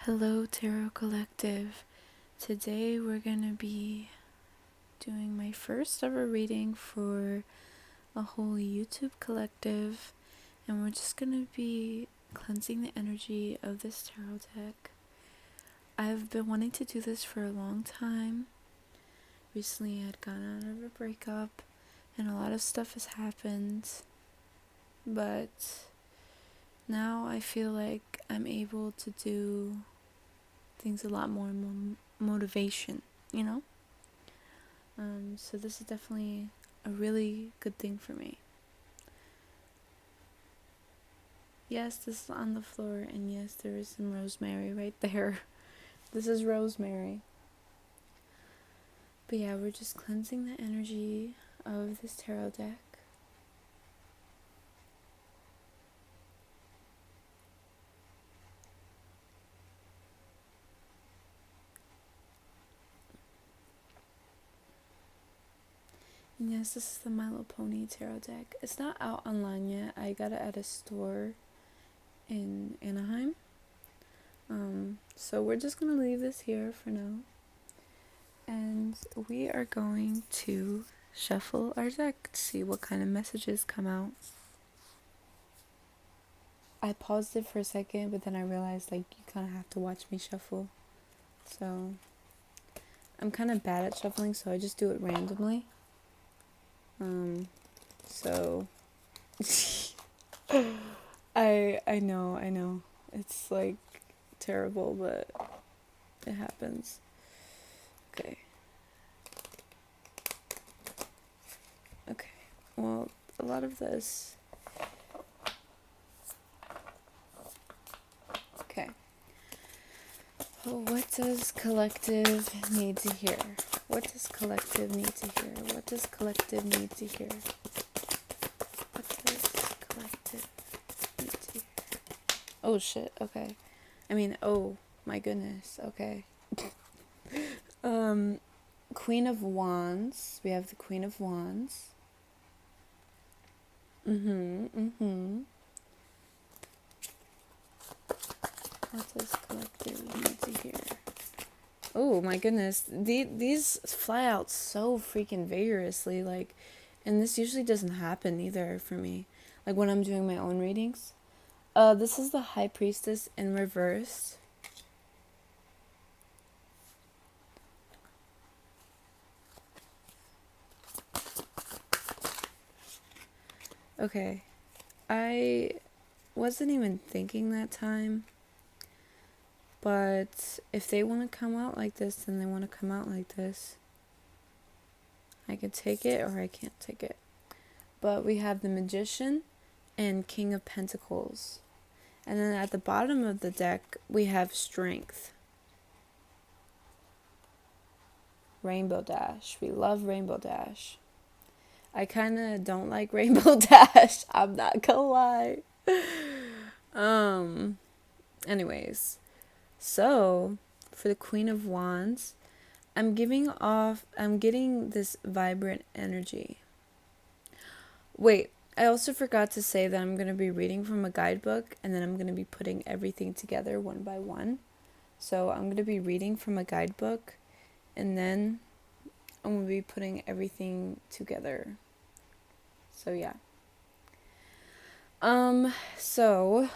Hello, Tarot Collective. Today we're gonna be doing my first ever reading for a whole YouTube collective, and we're just gonna be cleansing the energy of this tarot deck. I've been wanting to do this for a long time. Recently, I had gotten out of a breakup, and a lot of stuff has happened, but now I feel like I'm able to do things a lot more motivation, you know? So this is definitely a really good thing for me. Yes, this is on the floor, and yes, there is some rosemary right there. This is rosemary. But yeah, we're just cleansing the energy of this tarot deck. And yes, this is the My Little Pony tarot deck. It's not out online yet. I got it at a store in Anaheim. So we're just gonna leave this here for now. And we are going to shuffle our deck to see what kind of messages come out. I paused it for a second, but then I realized you kind of have to watch me shuffle. So I'm kind of bad at shuffling, so I just do it randomly. So I know. It's terrible, but it happens. Okay. Well, a lot of this. Okay. Well, what does collective need to hear? What does collective need to hear? What does collective need to hear? What does collective need to hear? Oh shit, okay. Oh my goodness, okay. Queen of Wands. We have the Queen of Wands. What does collective need to hear? Oh my goodness, these fly out so freaking vigorously, and this usually doesn't happen either for me, when I'm doing my own readings. This is the High Priestess in reverse. Okay, I wasn't even thinking that time, but if they want to come out like this, then they want to come out like this. I can take it or I can't take it. But we have the Magician and King of Pentacles. And then at the bottom of the deck, we have Strength. Rainbow Dash. We love Rainbow Dash. I kind of don't like Rainbow Dash. I'm not gonna lie. Anyways. So, for the Queen of Wands, I'm getting this vibrant energy. Wait, I also forgot to say that I'm going to be reading from a guidebook, and then I'm going to be putting everything together one by one. So I'm going to be reading from a guidebook, and then I'm going to be putting everything together. So yeah. So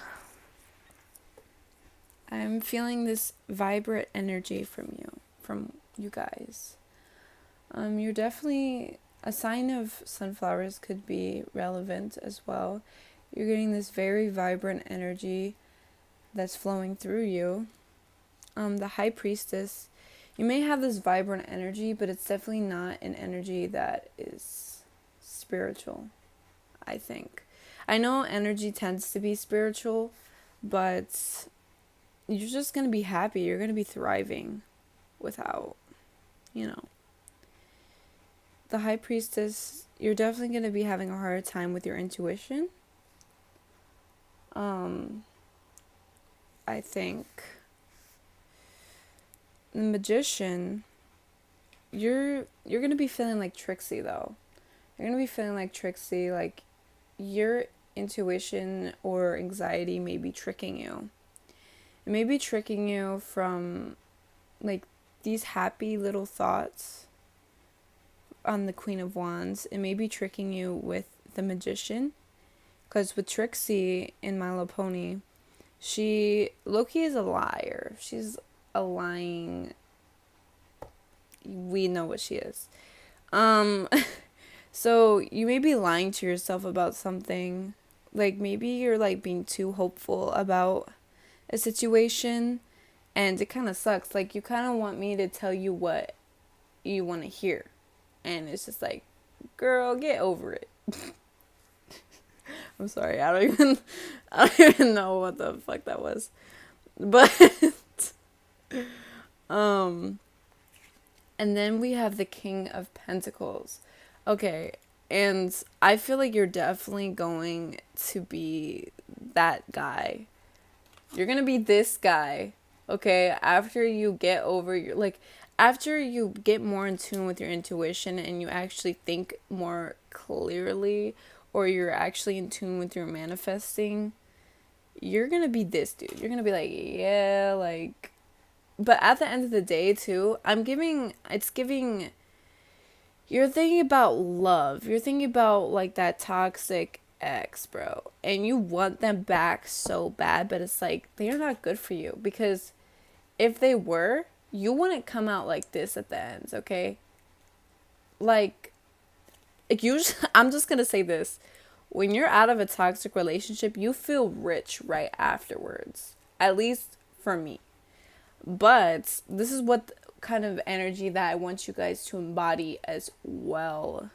I'm feeling this vibrant energy from you guys. You're definitely, a sign of sunflowers could be relevant as well. You're getting this very vibrant energy that's flowing through you. The High Priestess, you may have this vibrant energy, but it's definitely not an energy that is spiritual, I think. I know energy tends to be spiritual, but you're just going to be happy. You're going to be thriving without, The High Priestess, you're definitely going to be having a hard time with your intuition. I think the Magician, you're going to be feeling like Trixie, though. You're going to be feeling like Trixie, your intuition or anxiety may be tricking you. It may be tricking you from like these happy little thoughts on the Queen of Wands. It may be tricking you with the Magician, because with Trixie in My Little Pony, Loki is a liar. She's a lying. We know what she is. So you may be lying to yourself about something. Like maybe you're like being too hopeful about a situation, and it kind of sucks. Like you kind of want me to tell you what you want to hear, and it's just like, girl, get over it. I'm sorry, I don't even know what the fuck that was. But and then we have the King of Pentacles. Okay, and I feel like you're definitely going to be that guy. You're going to be this guy, okay? After you get over after you get more in tune with your intuition and you actually think more clearly, or you're actually in tune with your manifesting, you're going to be this dude. You're going to be like, yeah, like, but at the end of the day too, you're thinking about love. You're thinking about like that toxic ex, bro. And you want them back so bad, but it's like, they're not good for you, because if they were, you wouldn't come out like this at the ends, okay? Like usually, I'm just gonna say this. When you're out of a toxic relationship, you feel rich right afterwards. At least for me. But this is what kind of energy that I want you guys to embody as well.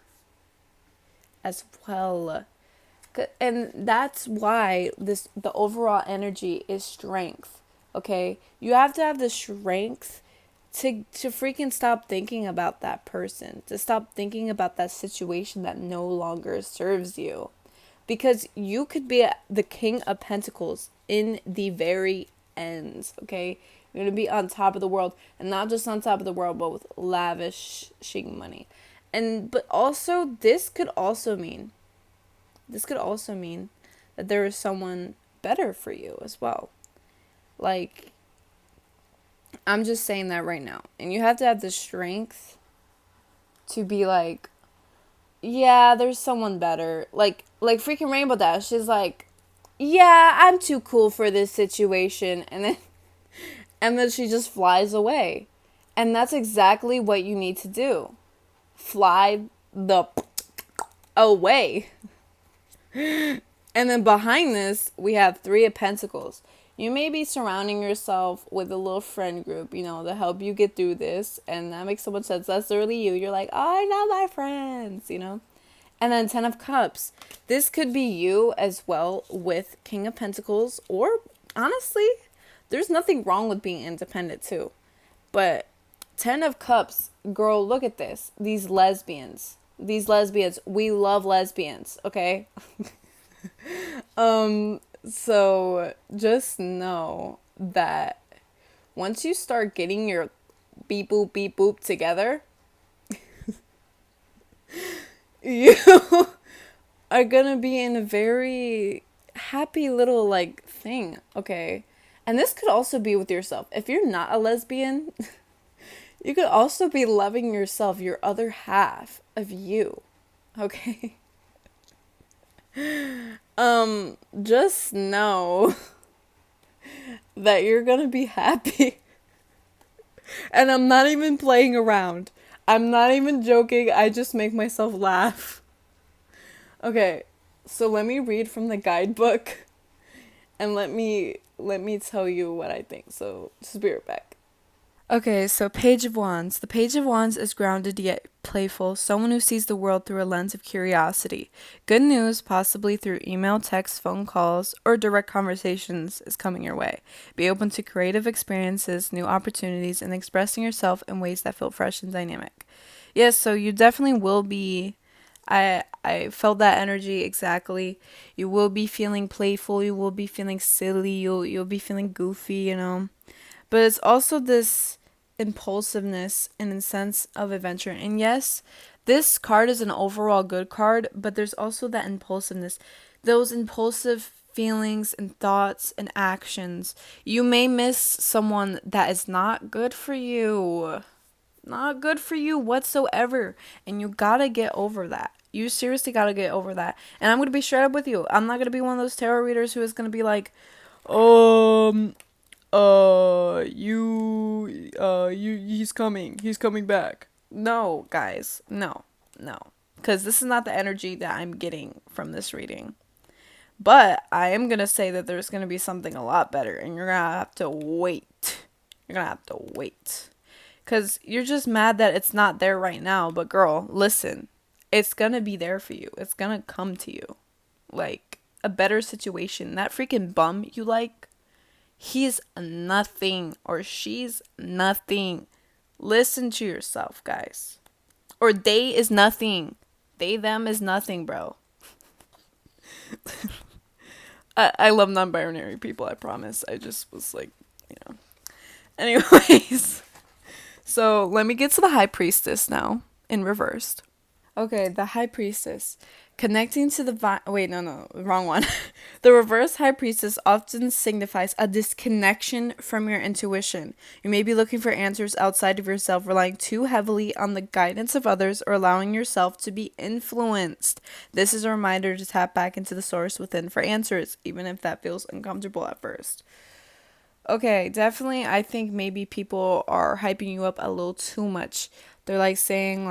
And that's why the overall energy is strength. Okay? You have to have the strength to freaking stop thinking about that person, to stop thinking about that situation that no longer serves you. Because you could be the King of Pentacles in the very end, okay? You're going to be on top of the world, and not just on top of the world, but with lavishing money. But also, this could also mean that there is someone better for you as well. Like, I'm just saying that right now. And you have to have the strength to be like, yeah, there's someone better. Like freaking Rainbow Dash is like, yeah, I'm too cool for this situation. And then she just flies away. And that's exactly what you need to do. Fly the away. And then behind this, we have Three of Pentacles. You may be surrounding yourself with a little friend group, to help you get through this. And that makes so much sense. That's literally you. You're like, oh, I love my friends, And then Ten of Cups. This could be you as well with King of Pentacles. Or, honestly, there's nothing wrong with being independent too. But Ten of Cups, girl, look at this. These lesbians. We love lesbians, okay? So just know that once you start getting your beep boop together, you are gonna be in a very happy little thing, okay? And this could also be with yourself. If you're not a lesbian, you could also be loving yourself, your other half of you, okay? Just know that you're gonna be happy. And I'm not even playing around. I'm not even joking. I just make myself laugh. Okay, so let me read from the guidebook and let me tell you what I think. So just be right back. Okay, so Page of Wands. The Page of Wands is grounded yet playful, someone who sees the world through a lens of curiosity. Good news, possibly through email, text, phone calls, or direct conversations, is coming your way. Be open to creative experiences, new opportunities, and expressing yourself in ways that feel fresh and dynamic. Yes, so you definitely will be. I felt that energy exactly. You will be feeling playful. You will be feeling silly. You'll be feeling goofy. But it's also this impulsiveness and a sense of adventure. And yes, this card is an overall good card, but there's also that impulsiveness, those impulsive feelings and thoughts and actions. You may miss someone that is not good for you. Not good for you whatsoever. And you gotta get over that. You seriously gotta get over that. And I'm gonna be straight up with you. I'm not gonna be one of those tarot readers who is gonna be like, he's coming back. No, guys, no. Because this is not the energy that I'm getting from this reading. But I am gonna say that there's gonna be something a lot better, and you're gonna have to wait. You're gonna have to wait. Because you're just mad that it's not there right now. But girl, listen. It's gonna be there for you. It's gonna come to you. Like, a better situation. That freaking bum you like, he's nothing. Or she's nothing. Listen to yourself, guys. Or they is nothing. They, them is nothing, bro. I love non-binary people, I promise. I just was like, you know. Anyways. So, let me get to the High Priestess now, in reversed. Okay, the High Priestess. Connecting to the wait, no, wrong one. The reverse High Priestess often signifies a disconnection from your intuition. You may be looking for answers outside of yourself, relying too heavily on the guidance of others, or allowing yourself to be influenced. This is a reminder to tap back into the source within for answers, even if that feels uncomfortable at first. Okay, definitely, I think maybe people are hyping you up a little too much. They're like saying,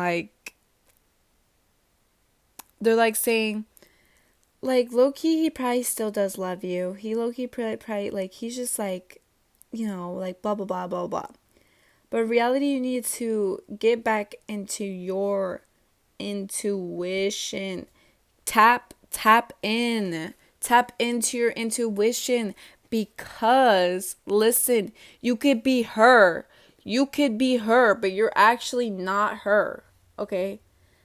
low-key, he probably still does love you. He low-key probably, like, he's just, like, you know, like, blah, blah, blah, blah, blah. But in reality, you need to get back into your intuition. Tap in. Tap into your intuition. Because, listen, you could be her. You could be her, but you're actually not her. Okay?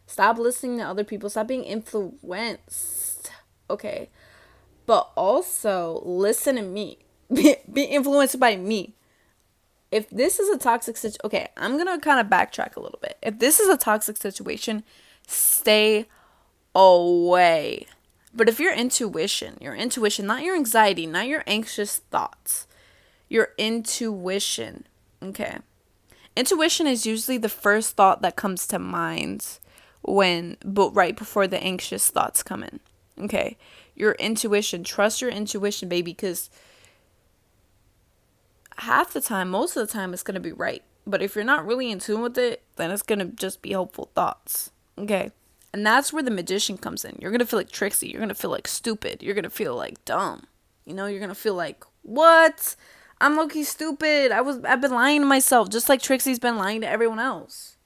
Stop listening to other people. Stop being influenced. Okay? But also, listen to me. Be influenced by me. If this is a toxic situation, okay, I'm going to kind of backtrack a little bit. If this is a toxic situation, stay away. But if your intuition, not your anxiety, not your anxious thoughts, your intuition, okay. Intuition is usually the first thought that comes to mind but right before the anxious thoughts come in, okay. Your intuition, trust your intuition, baby, because half the time, most of the time, it's going to be right. But if you're not really in tune with it, then it's going to just be hopeful thoughts, okay. And that's where the magician comes in. You're going to feel like Trixie. You're going to feel like stupid. You're going to feel like dumb. You know, you're going to feel like, what? I'm low-key stupid. I've been lying to myself, just like Trixie's been lying to everyone else.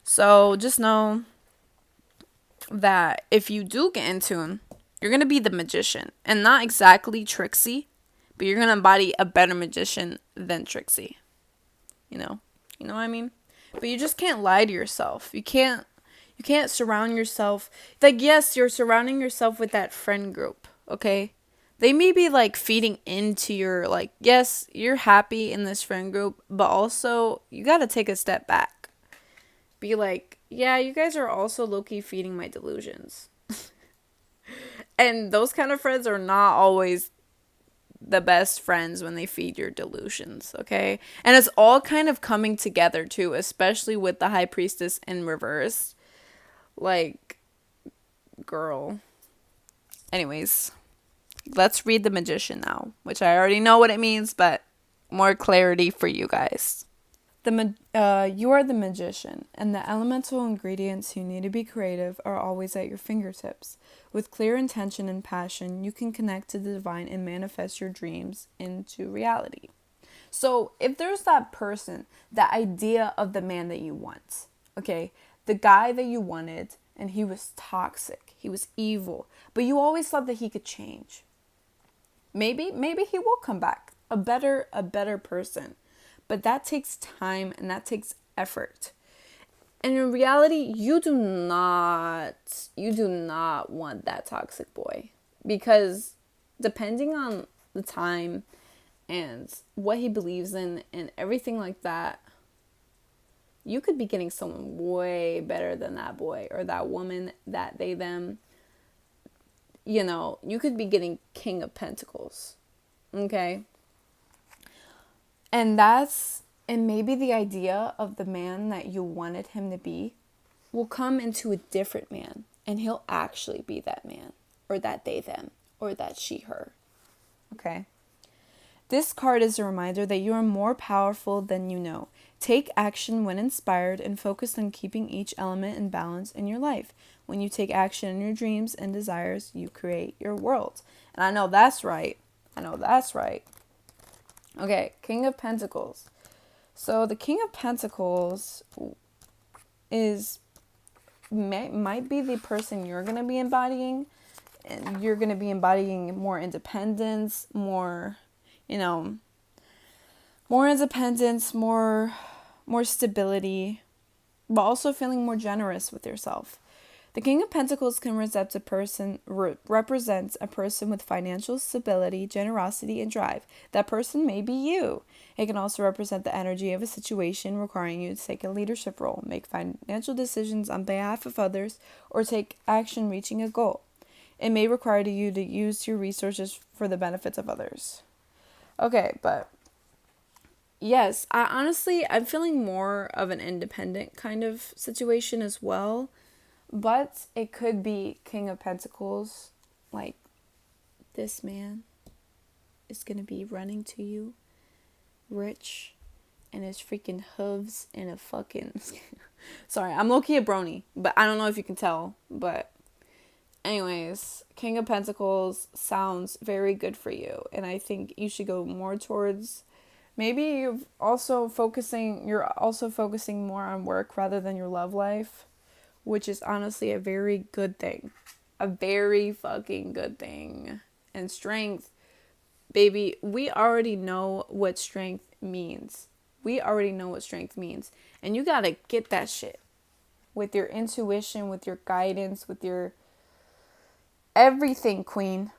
So just know that if you do get in tune, you're going to be the magician. And not exactly Trixie, but you're going to embody a better magician than Trixie. You know what I mean? But you just can't lie to yourself. You can't surround yourself. Like, yes, you're surrounding yourself with that friend group, okay? They may be, like, feeding into your, like, yes, you're happy in this friend group, but also, you gotta take a step back. Be like, yeah, you guys are also low-key feeding my delusions. And those kind of friends are not always the best friends when they feed your delusions, okay? And it's all kind of coming together, too, especially with the High Priestess in reverse. Like, girl. Anyways, let's read the Magician now, which I already know what it means, but more clarity for you guys. You are the magician, and the elemental ingredients you need to be creative are always at your fingertips. With clear intention and passion, you can connect to the divine and manifest your dreams into reality. So, if there's that person, that idea of the man that you want, okay, the guy that you wanted, and he was toxic, he was evil, but you always thought that he could change. Maybe he will come back, a better person. But that takes time and that takes effort. And in reality, you do not want that toxic boy. Because depending on the time and what he believes in and everything like that, you could be getting someone way better than that boy or that woman, that they, them. you could be getting King of Pentacles. Okay? And maybe the idea of the man that you wanted him to be will come into a different man, and he'll actually be that man, or that they, them, or that she, her. Okay? This card is a reminder that you are more powerful than you know. Take action when inspired and focus on keeping each element in balance in your life. When you take action in your dreams and desires, you create your world. And I know that's right. Okay, King of Pentacles. So the King of Pentacles might be the person you're going to be embodying. And you're going to be embodying more independence, more independence, more stability, but also feeling more generous with yourself. The King of Pentacles can represents a person with financial stability, generosity, and drive. That person may be you. It can also represent the energy of a situation requiring you to take a leadership role, make financial decisions on behalf of others, or take action reaching a goal. It may require you to use your resources for the benefits of others. Okay, but yes, I'm feeling more of an independent kind of situation as well. But it could be King of Pentacles, like this man is going to be running to you, rich, and his freaking hooves in a fucking... Sorry, I'm low-key a brony, but I don't know if you can tell, but... Anyways, King of Pentacles sounds very good for you, and I think you should go more towards... Maybe you're also focusing more on work rather than your love life, which is honestly a very good thing. A very fucking good thing. And strength, baby, we already know what strength means. And you gotta get that shit. With your intuition, with your guidance, with your... everything, queen.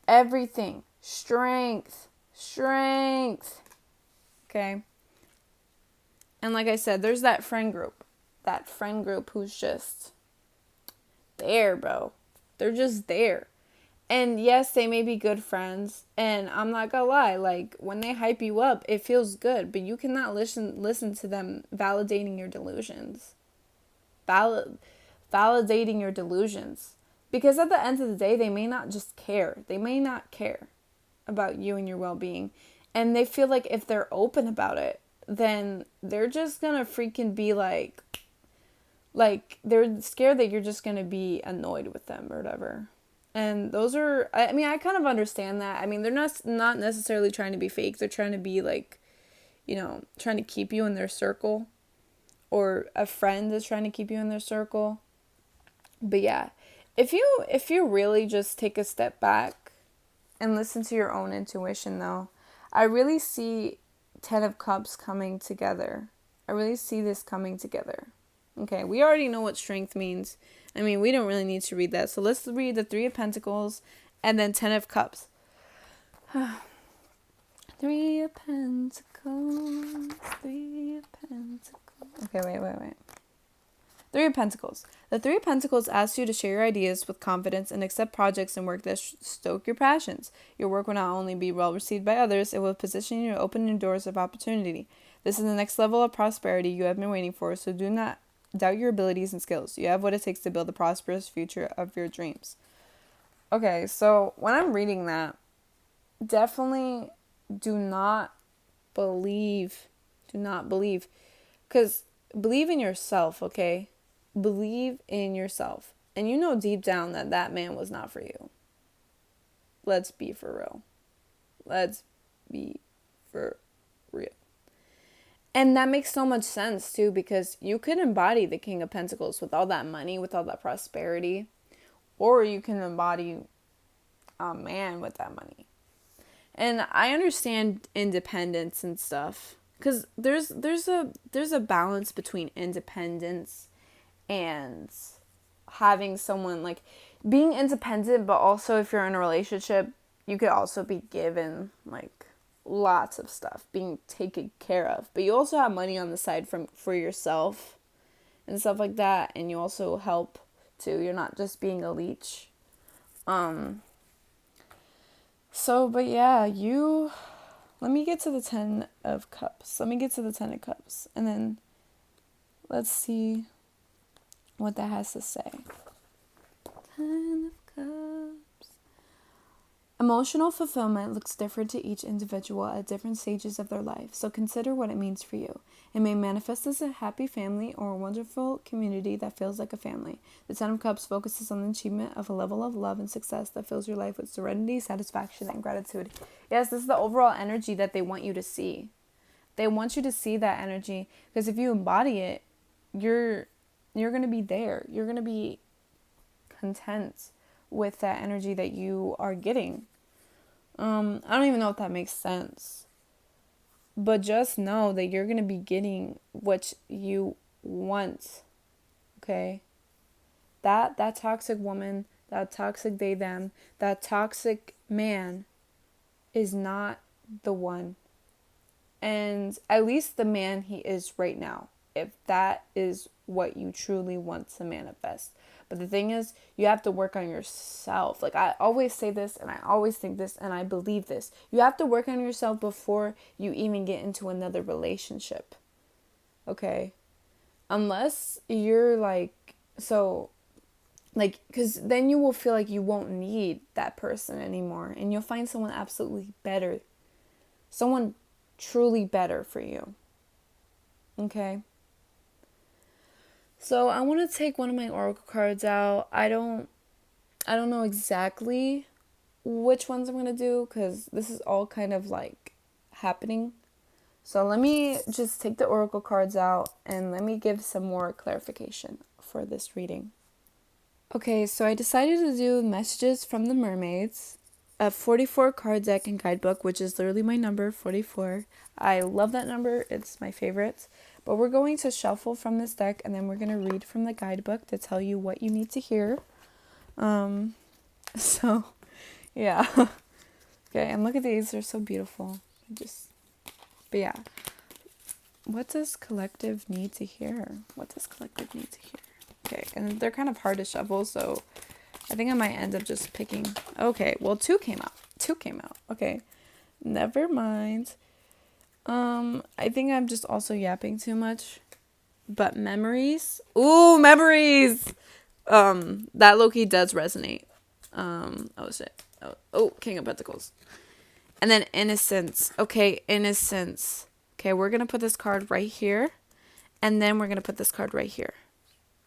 Everything. Strength. Okay? And like I said, there's that friend group. Who's just there, bro. They're just there. And yes, they may be good friends. And I'm not gonna lie, like, when they hype you up, it feels good. But you cannot listen to them validating your delusions. Validating your delusions. Because at the end of the day, they may not just care. They may not care about you and your well-being. And they feel like if they're open about it, then they're just gonna freaking be like they're scared that you're just gonna be annoyed with them or whatever. And those are, I mean, I kind of understand that. I mean, they're not necessarily trying to be fake. They're trying to be like, trying to keep you in their circle, or a friend is trying to keep you in their circle. But yeah, if you really just take a step back and listen to your own intuition, though, I really see 10 of Cups coming together. I really see this coming together. Okay, we already know what strength means. I mean, we don't really need to read that. So let's read the 3 of Pentacles and then 10 of Cups. 3 of Pentacles. Okay, wait. 3 of Pentacles. The 3 of Pentacles asks you to share your ideas with confidence and accept projects and work that stoke your passions. Your work will not only be well received by others, it will position you to open new doors of opportunity. This is the next level of prosperity you have been waiting for, so do not doubt your abilities and skills. You have what it takes to build the prosperous future of your dreams. Okay, so when I'm reading that, definitely do not believe. Because believe in yourself, okay? Believe in yourself. And you know deep down that man was not for you. Let's be for real. And that makes so much sense, too, because you could embody the King of Pentacles with all that money, with all that prosperity. Or you can embody a man with that money. And I understand independence and stuff. Because there's a balance between independence and having someone, like, being independent, but also if you're in a relationship, you could also be given, like, lots of stuff, being taken care of. But you also have money on the side for yourself and stuff like that, and you also help too. You're not just being a leech. Um, so, but yeah, let me get to the Ten of Cups. Let me get to the Ten of Cups. And then let's see what that has to say. Ten of Cups. Emotional fulfillment looks different to each individual at different stages of their life, so consider what it means for you. It may manifest as a happy family or a wonderful community that feels like a family. The Ten of Cups focuses on the achievement of a level of love and success that fills your life with serenity, satisfaction, and gratitude. Yes, this is the overall energy that they want you to see. They want you to see that energy, because if you embody it, you're going to be there. You're going to be content with that energy that you are getting. I don't even know if that makes sense. But just know that you're going to be getting what you want. Okay? That toxic woman, that toxic they, them, that toxic man is not the one. And at least the man he is right now, if that is what you truly want to manifest. But the thing is, you have to work on yourself. Like, I always say this, and I always think this, and I believe this. You have to work on yourself before you even get into another relationship. Okay? Unless you're because then you will feel like you won't need that person anymore. And you'll find someone absolutely better. Someone truly better for you. Okay? So I want to take one of my oracle cards out. I don't know exactly which ones I'm going to do, because this is all kind of like happening. So let me just take the oracle cards out and let me give some more clarification for this reading. Okay, so I decided to do messages from the mermaids, a 44 card deck and guidebook, which is literally my number, 44. I love that number. It's my favorite. But we're going to shuffle from this deck, and then we're going to read from the guidebook to tell you what you need to hear. So, yeah. Okay, and look at these. They're so beautiful. But yeah. What does collective need to hear? What does collective need to hear? Okay, and they're kind of hard to shuffle, so I think I might end up just picking... Okay, well, two came out. Okay, never mind. I think I'm just also yapping too much. But memories. Ooh, memories! That low-key does resonate. Oh shit. Oh, King of Pentacles. And then innocence. Okay, innocence. Okay, we're gonna put this card right here. And then we're gonna put this card right here.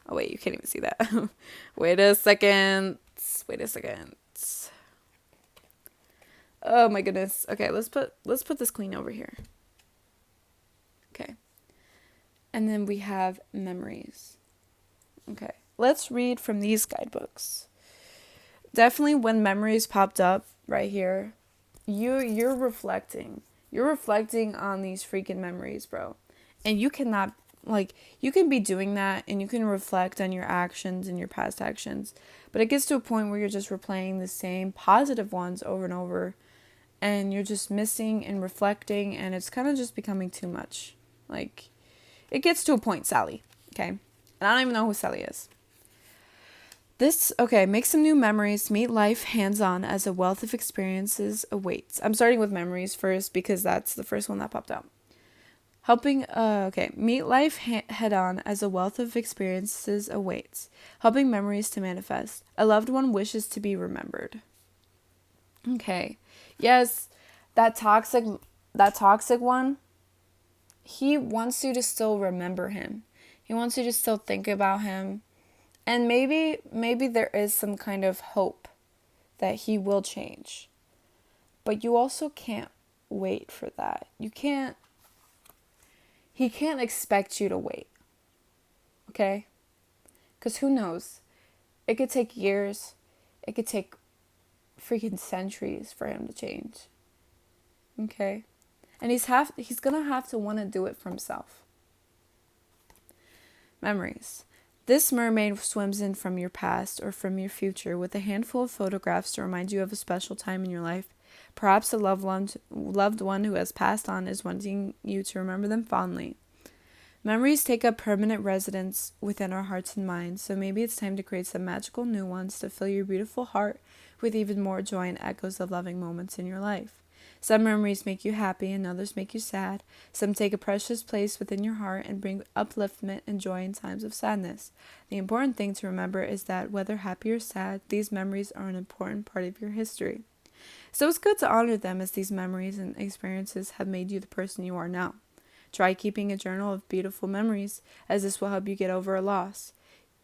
Oh wait, you can't even see that. Wait a second. Oh my goodness. Okay, let's put this queen over here. Okay. And then we have memories. Okay. Let's read from these guidebooks. Definitely when memories popped up right here, you're reflecting. You're reflecting on these freaking memories, bro. And you cannot, you can be doing that and you can reflect on your actions and your past actions. But it gets to a point where you're just replaying the same positive ones over and over. And you're just missing and reflecting, and it's kind of just becoming too much. It gets to a point, Sally. Okay? And I don't even know who Sally is. Make some new memories. Meet life hands-on as a wealth of experiences awaits. I'm starting with memories first because that's the first one that popped out. Meet life head-on as a wealth of experiences awaits. Helping memories to manifest. A loved one wishes to be remembered. Okay. Yes, that toxic one, he wants you to still remember him. He wants you to still think about him. And maybe there is some kind of hope that he will change. But you also can't wait for that. He can't expect you to wait. Okay? Because who knows? It could take years. It could take freaking centuries for him to change. Okay? And he's gonna have to want to do it for himself. Memories. This mermaid swims in from your past or from your future with a handful of photographs to remind you of a special time in your life. Perhaps a loved one who has passed on is wanting you to remember them fondly. Memories take up permanent residence within our hearts and minds, so maybe it's time to create some magical new ones to fill your beautiful heart with even more joy and echoes of loving moments in your life. Some memories make you happy and others make you sad. Some take a precious place within your heart and bring upliftment and joy in times of sadness. The important thing to remember is that whether happy or sad, these memories are an important part of your history. So it's good to honor them, as these memories and experiences have made you the person you are now. Try keeping a journal of beautiful memories, as this will help you get over a loss.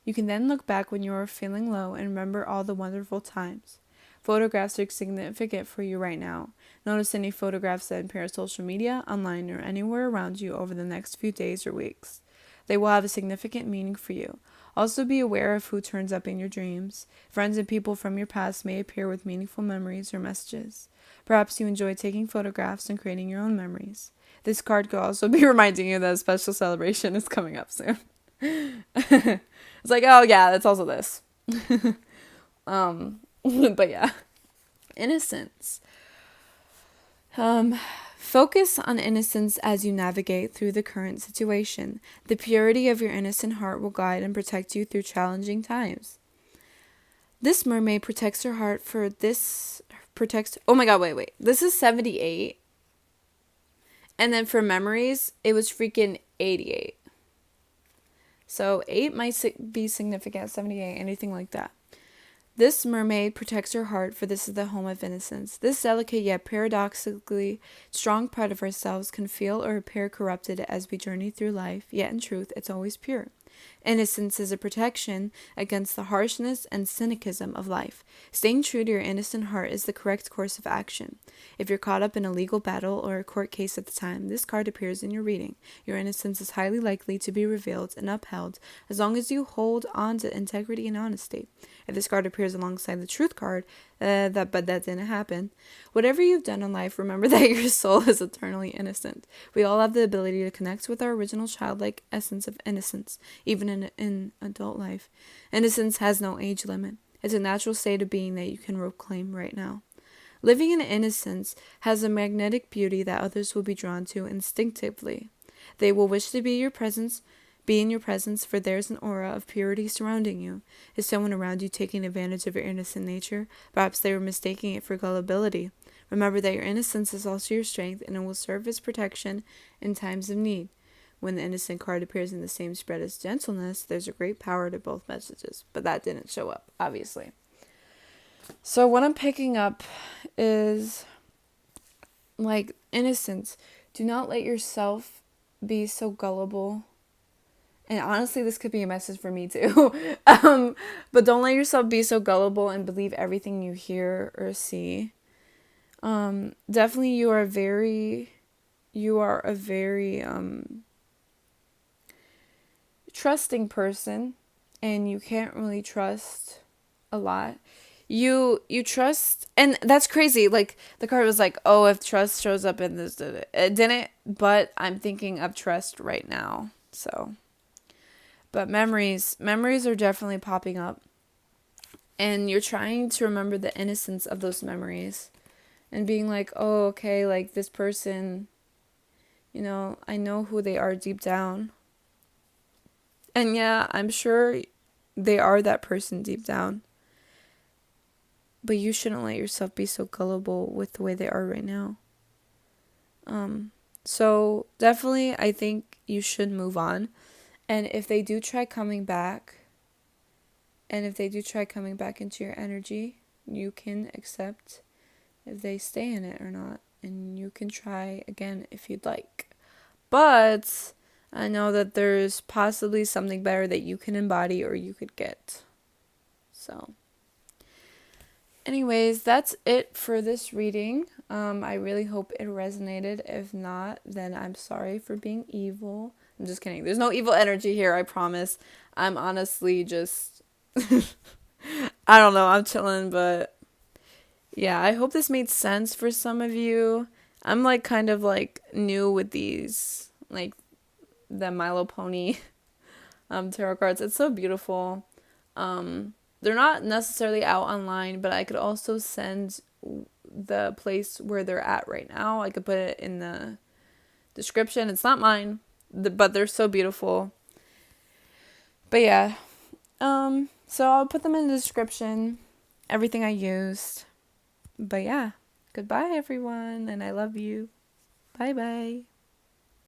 You can then look back when you are feeling low and remember all the wonderful times. Photographs are significant for you right now. Notice any photographs that appear on social media, online, or anywhere around you over the next few days or weeks. They will have a significant meaning for you. Also be aware of who turns up in your dreams. Friends and people from your past may appear with meaningful memories or messages. Perhaps you enjoy taking photographs and creating your own memories. This card could also be reminding you that a special celebration is coming up soon. It's like, oh yeah, that's also this. But yeah. Innocence. Focus on innocence as you navigate through the current situation. The purity of your innocent heart will guide and protect you through challenging times. This mermaid protects her heart for this protects. Oh my god, wait. This is 78. And then for memories, it was freaking 88. So 8 might be significant, 78, anything like that. This mermaid protects her heart, for this is the home of innocence. This delicate yet paradoxically strong part of ourselves can feel or appear corrupted as we journey through life, yet in truth, it's always pure. Innocence is a protection against the harshness and cynicism of life. Staying true to your innocent heart is the correct course of action. If you're caught up in a legal battle or a court case at the time this card appears in your reading, your innocence is highly likely to be revealed and upheld as long as you hold on to integrity and honesty. If this card appears alongside the truth card, but that didn't happen. Whatever you've done in life, remember that your soul is eternally innocent. We all have the ability to connect with our original childlike essence of innocence, even in adult life. Innocence has no age limit. It's a natural state of being that you can proclaim right now. Living in innocence has a magnetic beauty that others will be drawn to instinctively. They will wish to be in your presence, for there's an aura of purity surrounding you. Is someone around you taking advantage of your innocent nature? Perhaps they were mistaking it for gullibility. Remember that your innocence is also your strength, and it will serve as protection in times of need. When the innocent card appears in the same spread as gentleness, there's a great power to both messages. But that didn't show up, obviously. So what I'm picking up is, like, innocence. Do not let yourself be so gullible. And honestly, this could be a message for me too. But don't let yourself be so gullible and believe everything you hear or see. Definitely you are a very trusting person, and you can't really trust a lot. You trust, and that's crazy. Like, the card was like, oh, if trust shows up in this, it didn't, but I'm thinking of trust right now. So, but memories are definitely popping up, and you're trying to remember the innocence of those memories and being like, oh, okay, like this person, I know who they are deep down. And yeah, I'm sure they are that person deep down. But you shouldn't let yourself be so gullible with the way they are right now. So definitely, I think you should move on. And if they do try coming back, into your energy, you can accept if they stay in it or not. And you can try again if you'd like. But I know that there's possibly something better that you can embody or you could get. So, anyways, that's it for this reading. I really hope it resonated. If not, then I'm sorry for being evil. I'm just kidding. There's no evil energy here, I promise. I'm honestly just, I don't know, I'm chilling, but yeah, I hope this made sense for some of you. I'm like kind of like new with these, like the Milo Pony tarot cards. It's so beautiful. They're not necessarily out online, but I could also send the place where they're at right now. I could put it in the description. It's not mine. but they're so beautiful. But yeah, so I'll put them in the description, everything I used. But yeah, goodbye everyone, and I love you. Bye bye.